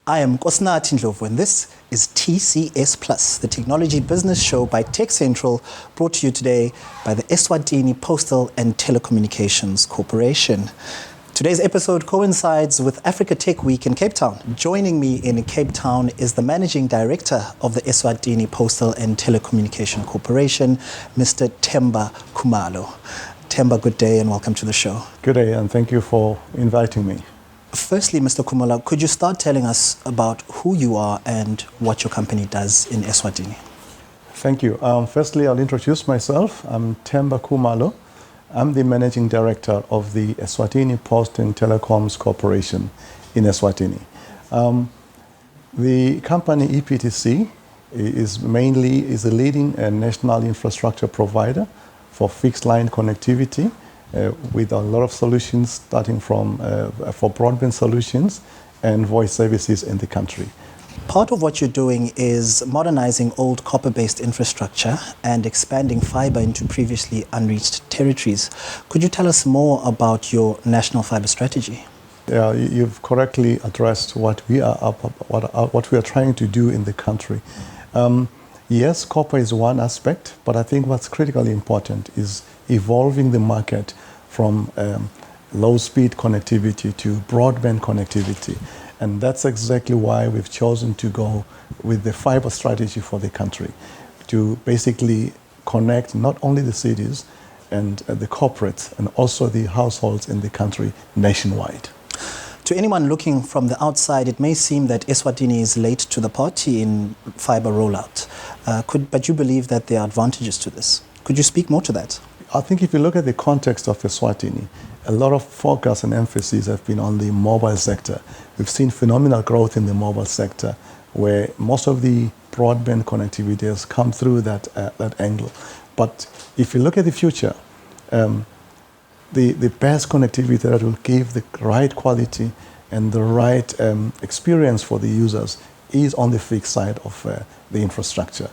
I am Kosnathi Ndlovu, and this is TCS Plus, the technology business show by Tech Central, brought to you today by the Eswatini Postal and Telecommunications Corporation. Today's episode coincides with Africa Tech Week in Cape Town. Joining me in Cape Town is the Managing Director of the Eswatini Postal and Telecommunication Corporation, Mr. Themba Khumalo. Themba, good day and welcome to the show. Good day, and thank you for inviting me. Firstly, Mr. Khumalo, could you start telling us about who you are and what your company does in Eswatini? Thank you. Firstly, I'll introduce myself. I'm Themba Khumalo. I'm the Managing Director of the Eswatini Post and Telecoms Corporation in Eswatini. The company EPTC is a leading national infrastructure provider for fixed line connectivity with a lot of solutions starting from for broadband solutions and voice services in the country. Part of what you're doing is modernizing old copper-based infrastructure and expanding fiber into previously unreached territories. Could you tell us more about your national fiber strategy? Yeah, you've correctly addressed what we are trying to do in the country. Yes, copper is one aspect, but I think what's critically important is evolving the market from low-speed connectivity to broadband connectivity. And that's exactly why we've chosen to go with the fiber strategy for the country, to basically connect not only the cities and the corporates, and also the households in the country nationwide. To anyone looking from the outside, it may seem that Eswatini is late to the party in fiber rollout. But you believe that there are advantages to this. Could you speak more to that? I think if you look at the context of Eswatini, a lot of focus and emphasis have been on the mobile sector. We've seen phenomenal growth in the mobile sector, where most of the broadband connectivity has come through that angle. But if you look at the future, the best connectivity that will give the right quality and the right experience for the users is on the fixed side of the infrastructure.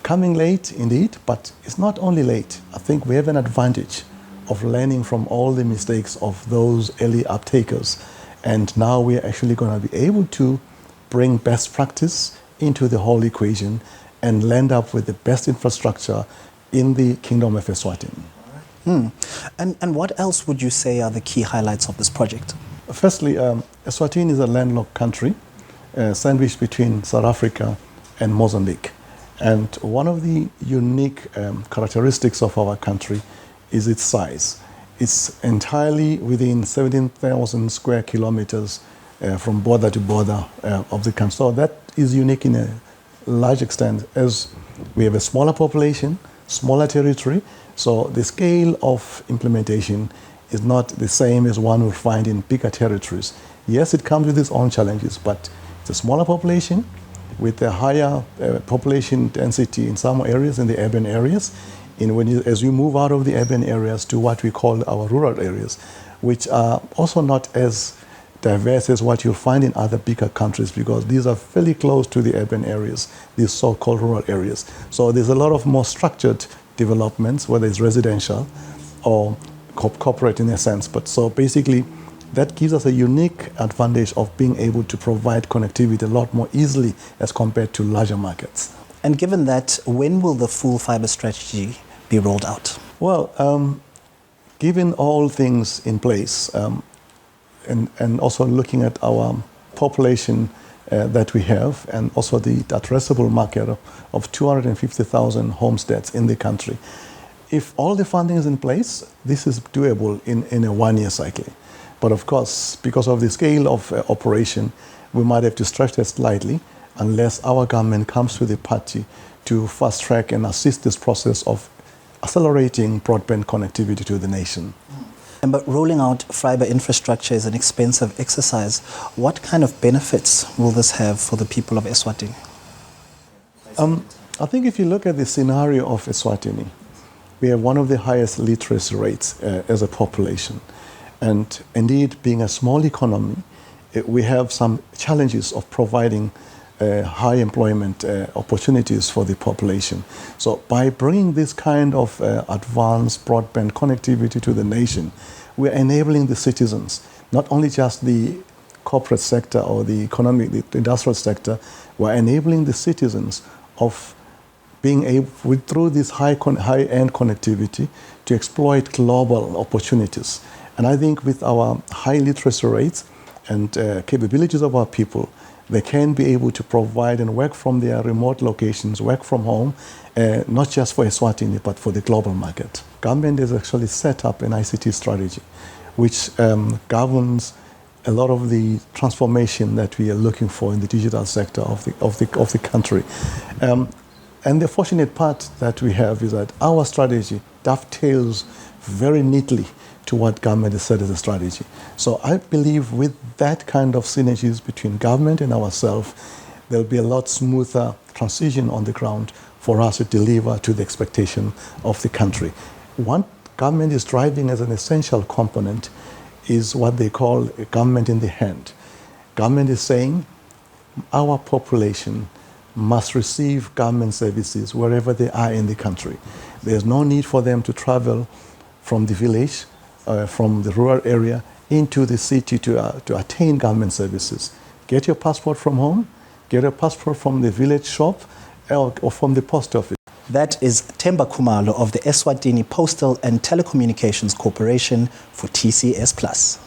Coming late, indeed, but it's not only late. I think we have an advantage of learning from all the mistakes of those early uptakers. And now we're actually going to be able to bring best practice into the whole equation and land up with the best infrastructure in the Kingdom of Eswatini. And what else would you say are the key highlights of this project? Firstly, Eswatini is a landlocked country sandwiched between South Africa and Mozambique. And one of the unique characteristics of our country is its size. It's entirely within 17,000 square kilometers from border to border of the country. So that is unique in a large extent, as we have a smaller population, smaller territory. So the scale of implementation is not the same as one would find in bigger territories. Yes, it comes with its own challenges, but it's a smaller population with a higher population density in some areas, in the urban areas. As you move out of the urban areas to what we call our rural areas, which are also not as diverse as what you'll find in other bigger countries, because these are fairly close to the urban areas, these so-called rural areas. So there's a lot of more structured developments, whether it's residential or corporate in a sense. But so basically, that gives us a unique advantage of being able to provide connectivity a lot more easily as compared to larger markets. And given that, when will the full fiber strategy be rolled out? Well, given all things in place, and also looking at our population that we have, and also the addressable market of 250,000 homesteads in the country, if all the funding is in place, this is doable in a one-year cycle. But of course, because of the scale of operation, we might have to stretch that slightly unless our government comes to the party to fast track and assist this process of accelerating broadband connectivity to the nation. But rolling out fiber infrastructure is an expensive exercise. What kind of benefits will this have for the people of Eswatini? I think if you look at the scenario of Eswatini, we have one of the highest literacy rates as a population. And indeed, being a small economy, we have some challenges of providing high employment opportunities for the population. So by bringing this kind of advanced broadband connectivity to the nation, we're enabling the citizens, not only just the corporate sector or the economic, the industrial sector, we're enabling the citizens of being able, through this high-end connectivity, to exploit global opportunities. And I think with our high literacy rates and capabilities of our people, they can be able to provide and work from their remote locations, work from home, not just for Eswatini, but for the global market. Government has actually set up an ICT strategy, which governs a lot of the transformation that we are looking for in the digital sector of the country. And the fortunate part that we have is that our strategy dovetails very neatly to what government has set as a strategy. So I believe with that kind of synergies between government and ourselves, there'll be a lot smoother transition on the ground for us to deliver to the expectation of the country. One government is driving as an essential component is what they call a government in the hand. Government is saying our population must receive government services wherever they are in the country. There's no need for them to travel from the village, from the rural area into the city to attain government services. Get your passport from home, get a passport from the village shop or from the post office. That is Themba Khumalo of the Eswatini Postal and Telecommunications Corporation for TCS+.